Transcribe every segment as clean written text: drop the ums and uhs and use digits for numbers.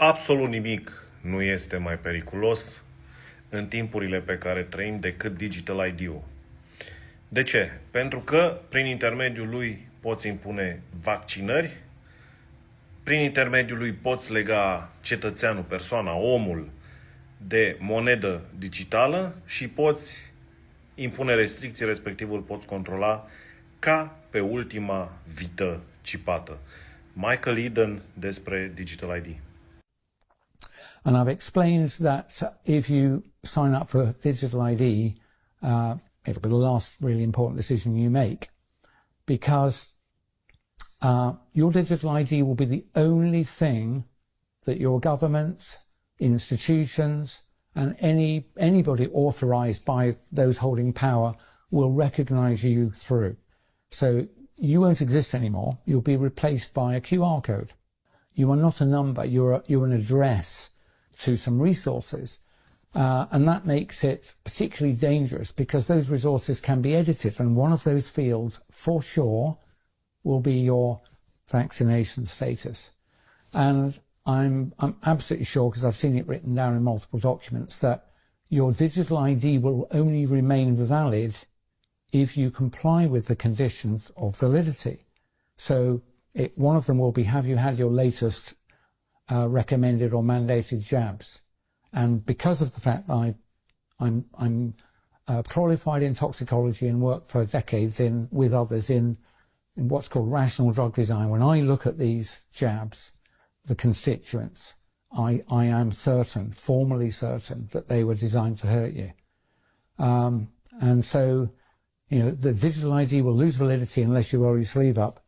Absolut nimic nu este mai periculos în timpurile pe care trăim decât Digital ID-ul. De ce? Pentru că prin intermediul lui poți impune vaccinări, prin intermediul lui poți lega cetățeanul, persoana, omul de monedă digitală și poți impune restricții, respectiv îl poți controla ca pe ultima vită cipată. Michael Yeadon despre Digital ID. And I've explained that if you sign up for Digital ID, it'll be the last really important decision you make, because your Digital ID will be the only thing that your governments, institutions, and anybody authorized by those holding power will recognize you through. So you won't exist anymore. You'll be replaced by a QR code. You are not a number. You're an address to some resources. And that makes it particularly dangerous because those resources can be edited. And one of those fields, for sure, will be your vaccination status. And I'm absolutely sure, because I've seen it written down in multiple documents, that your Digital ID will only remain valid if you comply with the conditions of validity. So one of them will be, have you had your latest recommended or mandated jabs? And because of the fact that I'm qualified in toxicology and worked for decades with others in what's called rational drug design, when I look at these jabs, the constituents, I am certain, formally certain, that they were designed to hurt you. And so, you know, the Digital ID will lose validity unless you roll your sleeve up.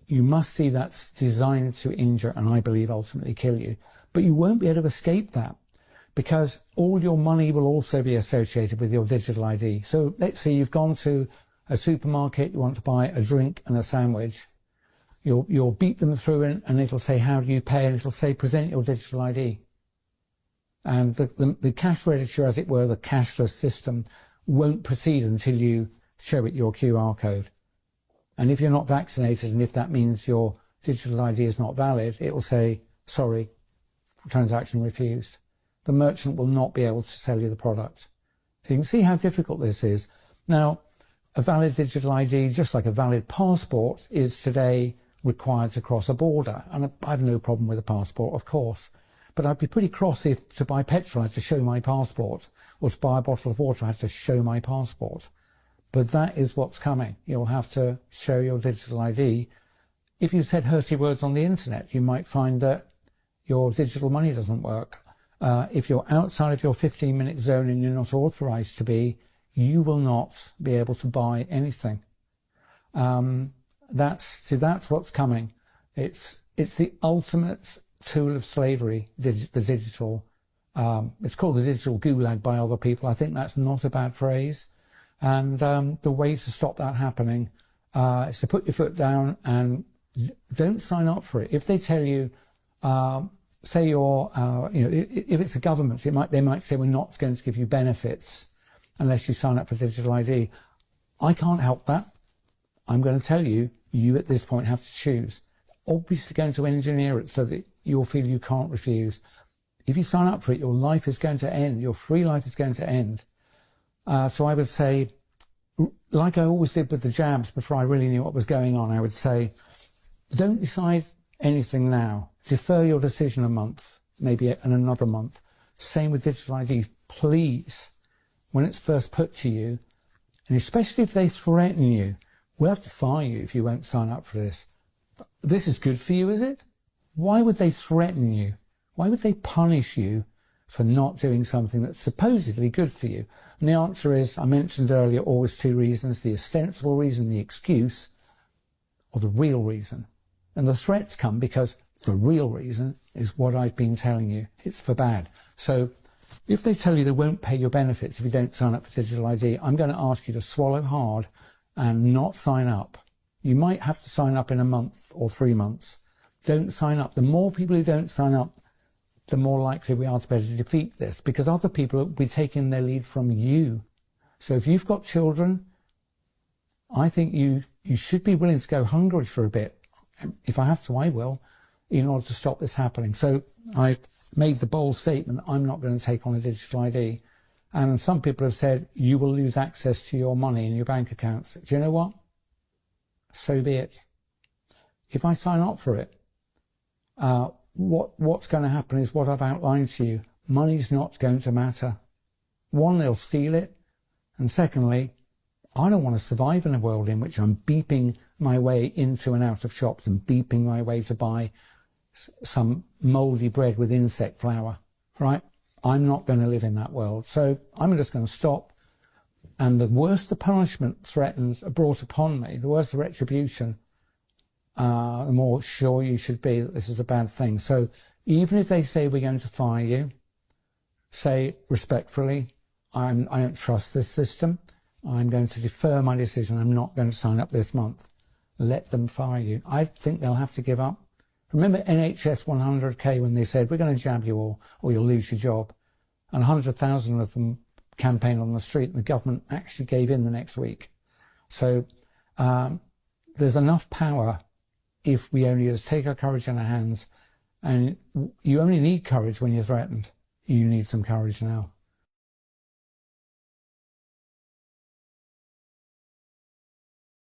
You must see that's designed to injure and, I believe, ultimately kill you. But you won't be able to escape that, because all your money will also be associated with your Digital ID. So let's say you've gone to a supermarket, you want to buy a drink and a sandwich. You'll beat them through and it'll say, how do you pay? And it'll say, present your Digital ID. And the cash register, as it were, the cashless system, won't proceed until you show it your QR code. And if you're not vaccinated, and if that means your Digital ID is not valid, it will say, sorry, transaction refused. The merchant will not be able to sell you the product. So you can see how difficult this is. Now, a valid Digital ID, just like a valid passport, is today required to cross a border. And I have no problem with a passport, of course. But I'd be pretty cross if to buy petrol I had to show my passport, or to buy a bottle of water I had to show my passport. But that is what's coming. You'll have to show your Digital ID. If you said hurty words on the internet, you might find that your digital money doesn't work. If you're outside of your 15-minute zone and you're not authorized to be, you will not be able to buy anything. That's what's coming. It's the ultimate tool of slavery, the digital. It's called the digital gulag by other people. I think that's not a bad phrase. And the way to stop that happening is to put your foot down and don't sign up for it. If they tell you, say you're, if it's a government, they might say, we're not going to give you benefits unless you sign up for Digital ID. I can't help that. I'm going to tell you, you at this point have to choose. Obviously going to engineer it so that you'll feel you can't refuse. If you sign up for it, your life is going to end. Your free life is going to end. So I would say, like I always did with the jabs before I really knew what was going on, I would say, don't decide anything now. Defer your decision a month, maybe another month. Same with Digital ID. Please, when it's first put to you, and especially if they threaten you, we'll have to fire you if you won't sign up for this. This is good for you, is it? Why would they threaten you? Why would they punish you for not doing something that's supposedly good for you? And the answer is, I mentioned earlier, always two reasons: the ostensible reason, the excuse, or the real reason. And the threats come because the real reason is what I've been telling you. It's for bad. So if they tell you they won't pay your benefits if you don't sign up for Digital ID, I'm going to ask you to swallow hard and not sign up. You might have to sign up in a month or 3 months. Don't sign up. The more people who don't sign up, the more likely we are to be able to defeat this, because other people will be taking their lead from you. So if you've got children, I think you should be willing to go hungry for a bit. If I have to, I will. in order to stop this happening. So I made the bold statement, I'm not going to take on a digital ID. And some people have said, you will lose access to your money in your bank accounts. Do you know what? So be it. If I sign up for it, what's going to happen is what I've outlined to you. Money's not going to matter. One, they'll steal it. And secondly, I don't want to survive in a world in which I'm beeping my way into and out of shops and beeping my way to buy some mouldy bread with insect flour, right? I'm not going to live in that world. So I'm just going to stop. And the worse the punishment threatened brought upon me, the worse the retribution, the more sure you should be that this is a bad thing. So even if they say we're going to fire you, say respectfully, I don't trust this system. I'm going to defer my decision. I'm not going to sign up this month. Let them fire you. I think they'll have to give up. Remember NHS 100K when they said, we're going to jab you all or you'll lose your job. And 100,000 of them campaigned on the street and the government actually gave in the next week. So there's enough power if we only just take our courage in our hands. And you only need courage when you're threatened. You need some courage now.